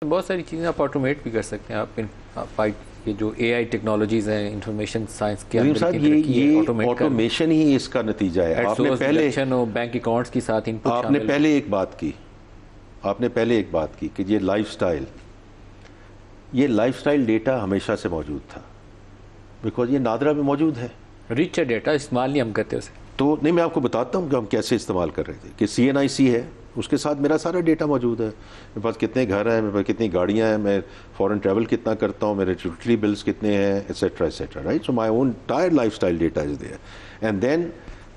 بہت ساری چیزیں آپ آٹومیٹ بھی کر سکتے ہیں. آپ یہ جو اے آئی ٹیکنالوجیز ہیں انفارمیشن سائنس کے اندر کی ترقی ہے, آٹومیشن ہی اس کا نتیجہ ہے. آپ نے پہلے بینک اکاؤنٹس کے ساتھ ان آپ نے پہلے ایک بات کی کہ یہ لائف سٹائل ڈیٹا ہمیشہ سے موجود تھا, بیکاز یہ نادرا میں موجود ہے. ریچ ڈیٹا استعمال نہیں ہم کرتے اسے. تو نہیں, میں آپ کو بتاتا ہوں کہ ہم کیسے استعمال کر رہے تھے. کہ CNIC ہے, اس کے ساتھ میرا سارا ڈیٹا موجود ہے. میرے پاس کتنے گھر ہیں, میرے پاس کتنی گاڑیاں ہیں, میں فورن ٹریول کتنا کرتا ہوں, میرے یوٹیلیٹی بلز کتنے ہیں, etcetera etcetera, right. So my own entire lifestyle data is there. And then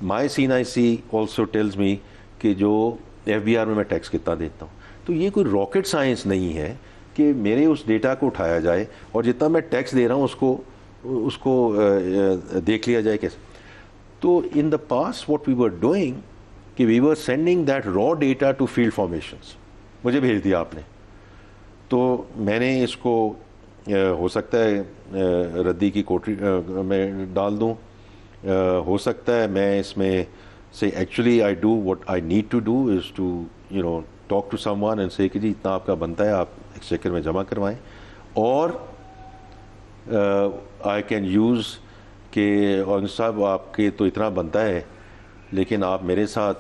my CNIC also tells me کہ جو FBR میں ٹیکس کتنا دیتا ہوں. تو یہ کوئی راکٹ سائنس نہیں ہے کہ میرے اس ڈیٹا کو اٹھایا جائے اور جتنا میں ٹیکس دے رہا ہوں اس کو دیکھ لیا جائے کیسے. تو in the past what we were doing کہ we were sending that raw data to field formations. مجھے بھیج دیا آپ نے, تو میں نے اس کو ہو سکتا ہے ردی کی کوٹری میں ڈال دوں, ہو سکتا ہے میں اس میں سے actually I do what I need to do is to talk to someone and say کہ جی اتنا آپ کا بنتا ہے, آپ ایکسچیکر میں جمع کروائیں. اور آئی کین یوز کہ اور صاحب آپ کے تو اتنا بنتا ہے لیکن آپ میرے ساتھ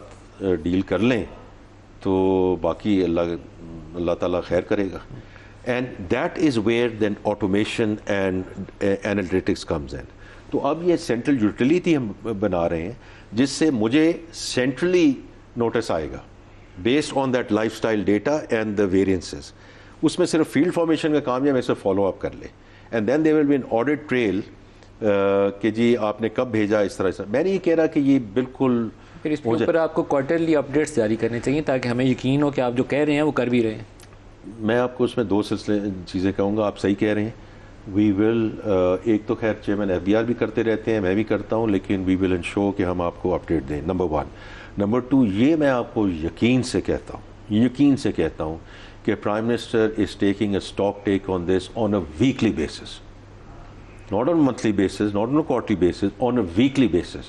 ڈیل کر لیں تو باقی اللہ تعالیٰ خیر کرے گا. And that is where then automation and analytics comes in. تو اب یہ سینٹرل یوٹیلیٹی ہم بنا رہے ہیں جس سے مجھے سینٹرلی نوٹس آئے گا based on that lifestyle data and the variances. اس میں صرف فیلڈ فارمیشن کا کام ہے, میں اسے فالو اپ کر لے. And then there will be an audit trail کہ جی آپ نے کب بھیجا, اس طرح سے. میں نہیں کہہ رہا کہ یہ بالکل پھر اس کے اوپر آپ کو کوارٹرلی اپڈیٹس جاری کرنے چاہیے تاکہ ہمیں یقین ہو کہ آپ جو کہہ رہے ہیں وہ کر بھی رہے ہیں. میں آپ کو اس میں 2 چیزیں کہوں گا. آپ صحیح کہہ رہے ہیں. وی ول ایک تو خیر چیئرمین FBR بھی کرتے رہتے ہیں, میں بھی کرتا ہوں, لیکن وی ول انشور کہ ہم آپ کو اپڈیٹ دیں, نمبر 1. نمبر 2, یہ میں آپ کو یقین سے کہتا ہوں کہ prime minister is taking a stock take on this on a weekly basis, not on monthly basis, not on a quarterly basis, on a weekly basis.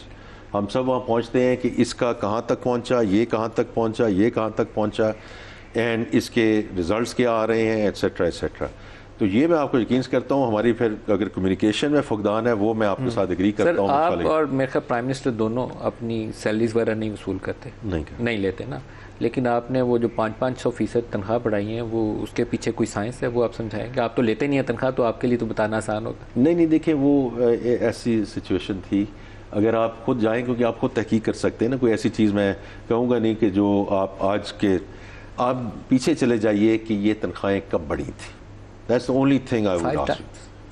ہم سب وہاں پہنچتے ہیں کہ اس کا کہاں تک پہنچا, یہ کہاں تک پہنچا, یہ کہاں تک پہنچا, اینڈ اس کے ریزلٹس کیا آ رہے ہیں, ایٹسیٹرا ایٹسیٹرا. تو یہ میں آپ کو یقین کرتا ہوں. ہماری پھر اگر کمیونیکیشن میں فقدان ہے وہ میں آپ کے ساتھ اگری کرتا ہوں. آپ اور میرے خیال پرائم منسٹر دونوں اپنی سیلریز وغیرہ نہیں وصول کرتے, نہیں لیتے نا, لیکن آپ نے وہ جو 500% تنخواہ بڑھائی ہیں وہ اس کے پیچھے کوئی سائنس ہے, وہ آپ سمجھائیں کہ آپ تو لیتے نہیں ہیں تنخواہ, تو آپ کے لیے تو بتانا آسان ہوگا. نہیں دیکھیں وہ ایسی سچویشن تھی. اگر آپ خود جائیں, کیونکہ آپ خود تحقیق کر سکتے ہیں نا, کوئی ایسی چیز میں کہوں گا نہیں کہ جو آپ پیچھے چلے جائیے کہ یہ تنخواہیں کب بڑھی تھی. That's the only thing I would ask you.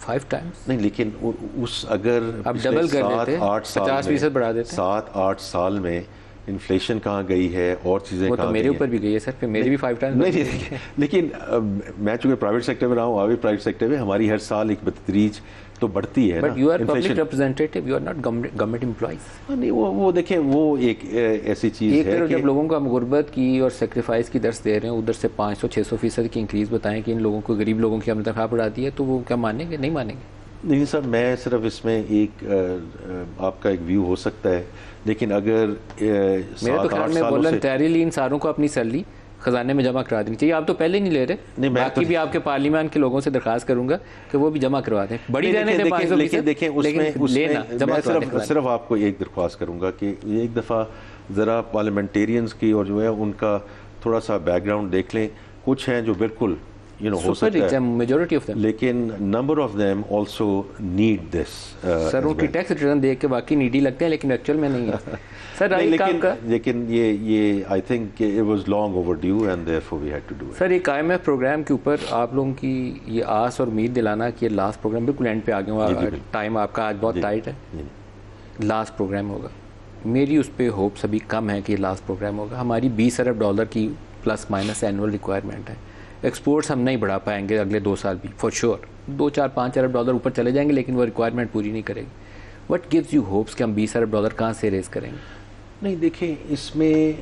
5 times نہیں, لیکن اس اگر آپ ڈبل کر دیتے 50% بڑھا دیتے 7-8 سال میں انفلیشن کہاں گئی ہے اور چیزیں کہاں, میرے اوپر بھی گئی ہے سر, پھر میری بھی 5 times نہیں. لیکن میں چونکہ پرائیویٹ سیکٹر میں رہا ہوں, آپ بھی پرائیویٹ سیکٹر میں, ہماری ہر سال ایک بتدریج تو بڑھتی ہے. But you are public representative, you are not government employees. نہیں, وہ دیکھیں وہ ایک ایسی چیز ہے کہ جب لوگوں کو ہم غربت کی اور سیکریفائس کی درس دے رہے ہیں, ادھر سے 500-600% کی انکریز بتائیں کہ ان لوگوں کو, غریب لوگوں کی ہم نے تنخواہ بڑھا دی ہے, تو وہ کیا مانیں گے؟ نہیں مانیں گے. نہیں سر, میں صرف اس میں ایک آپ کا ایک ویو ہو سکتا ہے, لیکن اگر میرے تو خیال میں والنٹریلی ان ساروں کو اپنی سیلری خزانے میں جمع کرا دینی چاہیے. آپ تو پہلے نہیں لے رہے, باقی بھی آپ کے پارلیمان کے لوگوں سے درخواست کروں گا کہ وہ بھی جمع کروا دیں. بڑی رہنے دیں, لیکن دیکھیں میں صرف آپ کو ایک درخواست کروں گا کہ ایک دفعہ ذرا پارلیمنٹیرینز کی اور جو ہے ان کا تھوڑا سا بیک گراؤنڈ دیکھ لیں. کچھ ہیں جو بالکل ہو سکتا ہے, میجورٹی آف دیم, لیکن number of them also need this. Sir ان کی ٹیکس ریٹرن دیکھ کے واقعی نیڈی لگتے ہیں, لیکن ایکچوئل میں نہیں ہے. سر لیکن یہ I think it was long overdue and therefore we had to do it. Sir ایک IMF پروگرام کے اوپر آپ لوگوں کی یہ آس اور امید دلانا کہ یہ لاسٹ پروگرام بالکل اینڈ پہ آ گئے ہوں, ٹائم آپ کا آج بہت ٹائٹ ہے, لاسٹ پروگرام ہوگا. میری اس پہ ہوپس ابھی کم ہے کہ یہ لاسٹ پروگرام ہوگا. ہماری $20 ارب کی پلس مائنس اینول ریکوائرمنٹ ہے. ایکسپورٹس ہم نہیں بڑھا پائیں گے اگلے 2 سال بھی فور شیور. 2-4-5 ارب ڈالر اوپر چلے جائیں گے, لیکن وہ ریکوائرمنٹ پوری نہیں کرے گی. وٹ گیوز یو ہوپس کہ ہم $20 ارب کہاں سے ریز کریں گے؟ نہیں دیکھیں, اس میں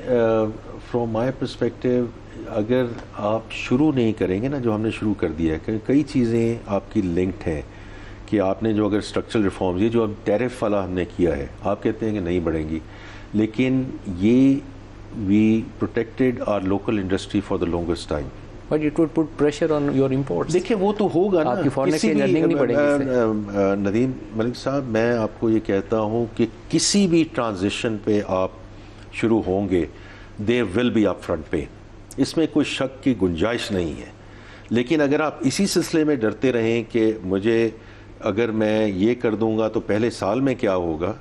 فرام مائی پرسپیکٹیو اگر آپ شروع نہیں کریں گے نا, جو ہم نے شروع کر دیا ہے, کہ کئی چیزیں آپ کی لنکڈ ہیں کہ آپ نے جو اگر اسٹرکچرل ریفارمز, یہ جو اب ٹیرف والا ہم نے کیا ہے, آپ کہتے ہیں کہ نہیں بڑھیں گی, لیکن یہ we protected our local industry for the longest time. But it would put pressure on your imports. دیکھیں وہ تو ہوگا نا, آپ کی فورن ایکسچینج ارننگ نہیں بڑھے گی. ندیم ملک صاحب, میں آپ کو یہ کہتا ہوں کہ کسی بھی ٹرانزیشن پہ آپ شروع ہوں گے there will be up front pain, اس میں کوئی شک کی گنجائش نہیں ہے. لیکن اگر آپ اسی سلسلے میں ڈرتے رہیں کہ مجھے اگر میں یہ کر دوں گا تو پہلے سال میں کیا ہوگا,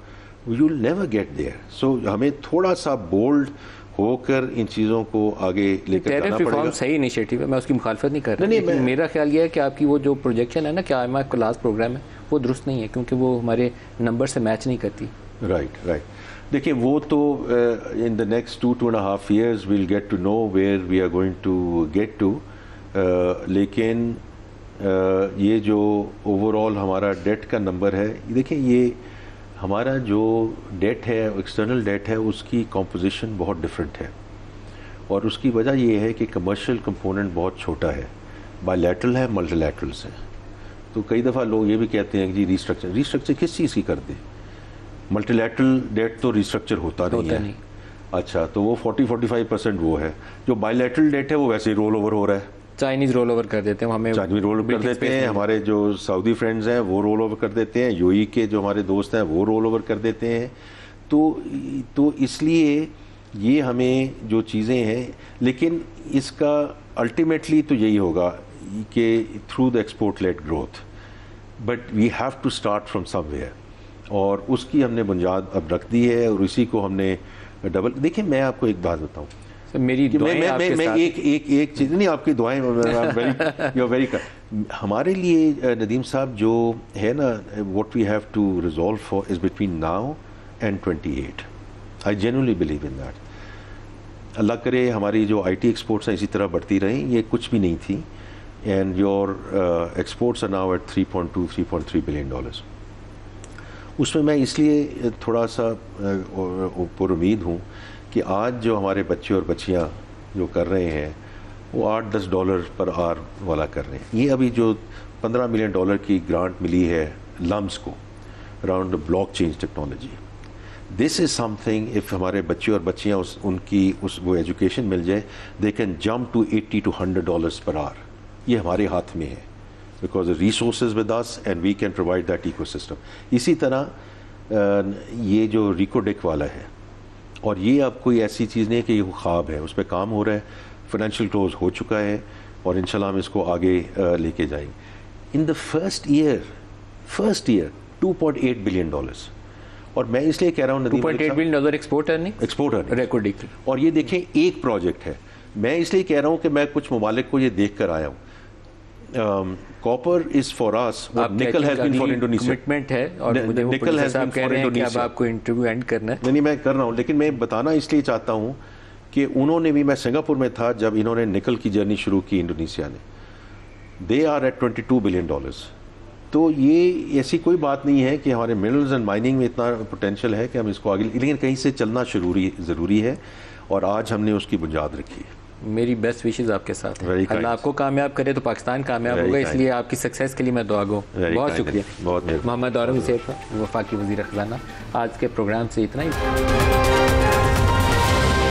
you will never get there. So ہمیں تھوڑا سا بولڈ ہو کر ان چیزوں کو آگے لے کر جانا پڑے گا. صحیح انیشیٹو ہے, میں اس کی مخالفت نہیں کر رہا, لیکن میرا خیال یہ ہے کہ آپ کی وہ جو پروجیکشن ہے نا کہ IMF کا لاسٹ پروگرام ہے وہ درست نہیں ہے, کیونکہ وہ ہمارے نمبر سے میچ نہیں کرتی. رائٹ. دیکھیں وہ تو in the next 2.5 years we'll get to know where we are going to get to. لیکن یہ جو اوور آل ہمارا ڈیٹ کا نمبر ہے, دیکھیں یہ ہمارا جو ڈیٹ ہے, ایکسٹرنل ڈیٹ ہے, اس کی کمپوزیشن بہت ڈفرینٹ ہے, اور اس کی وجہ یہ ہے کہ کمرشل کمپوننٹ بہت چھوٹا ہے, بائی لیٹرل ہے, ملٹی لیٹرلس ہیں. تو کئی دفعہ لوگ یہ بھی کہتے ہیں کہ جی ریسٹرکچر کس چیز کی کر دیں, ملٹی لیٹرل ڈیٹ تو ریسٹرکچر ہوتا نہیں ہے. اچھا, تو وہ 40-45% وہ ہے. جو بائی لیٹرل ڈیٹ ہے وہ ویسے ہی رول اوور ہو رہا ہے. چائنیز رول اوور کر دیتے ہیں, ہمیں چائنیز رول اوور کر دیتے ہیں, ہمارے جو سعودی فرینڈز ہیں وہ رول اوور کر دیتے ہیں, UAE کے جو ہمارے دوست ہیں وہ رول اوور کر دیتے ہیں. تو اس لیے یہ ہمیں جو چیزیں ہیں, لیکن اس کا الٹیمیٹلی تو یہی ہوگا کہ through the export led growth, but we have to start from somewhere, اور اس کی ہم نے بنیاد اب رکھ دی ہے, اور اسی کو ہم نے ڈبل. دیکھیں میں آپ کو ایک بات بتاؤں, میری میں ایک چیز نہیں, آپ کی دعائیں ویری ہمارے لیے ندیم صاحب جو ہے نا, what we have to resolve for us between now and 28. I genuinely believe in that. اللہ کرے ہماری جو IT ایکسپورٹس ہیں اسی طرح بڑھتی رہیں, یہ کچھ بھی نہیں تھی, and your exports are now at $3.2-3.3 billion. اس میں میں اس لیے تھوڑا سا پر امید ہوں کہ آج جو ہمارے بچے اور بچیاں جو کر رہے ہیں وہ $8-10 پر آر والا کر رہے ہیں. یہ ابھی جو $15 ملین کی گرانٹ ملی ہے لمس کو around blockchain technology, this is something, if ہمارے بچے اور بچیاں ان کی وہ ایجوکیشن مل جائے, they can jump to $80-100 per hour. یہ ہمارے ہاتھ میں ہے, because resources with us and we can provide that ecosystem. اسی طرح یہ جو ریکوڈیک والا ہے, اور یہ اب کوئی ایسی چیز نہیں ہے کہ یہ خواب ہے, اس پہ کام ہو رہا ہے, فائنینشیل کلوز ہو چکا ہے, اور انشاءاللہ ہم اس کو آگے لے کے جائیں گے. ان دا فرسٹ ایئر $2.8 بلین. اور میں اس لیے کہہ رہا ہوں $2.8 بلین ایکسپورٹ ریکارڈ. اور یہ دیکھیں ایک پروجیکٹ ہے. میں اس لیے کہہ رہا ہوں کہ میں کچھ ممالک کو یہ دیکھ کر آیا ہوں. copper is for us what nickel has been for Indonesia. Commitment ہے, اور nickel has been for Indonesia. اب آپ کو انٹرویو اینڈ کرنا ہے. نہیں میں کر رہا ہوں, لیکن میں بتانا اس لیے چاہتا ہوں کہ انہوں نے بھی, میں سنگاپور میں تھا جب انہوں نے نکل کی جرنی شروع کی انڈونیشیا نے, دے آر ایٹ $22 بلین. تو یہ ایسی کوئی بات نہیں ہے کہ ہمارے منرلز اینڈ مائننگ میں اتنا پوٹینشیل ہے کہ ہم اس کو آگے, لیکن کہیں سے چلنا ضروری ہے, اور آج ہم نے اس کی بنیاد رکھی ہے. میری بیسٹ وشز آپ کے ساتھ ہیں. اللہ آپ کو کامیاب کرے تو پاکستان کامیاب ہوگا, اس لیے آپ کی سکسیس کے لیے میں دعا گو. بہت شکریہ. محمد اورنگزیب وفاقی وزیر خزانہ. آج کے پروگرام سے اتنا ہی.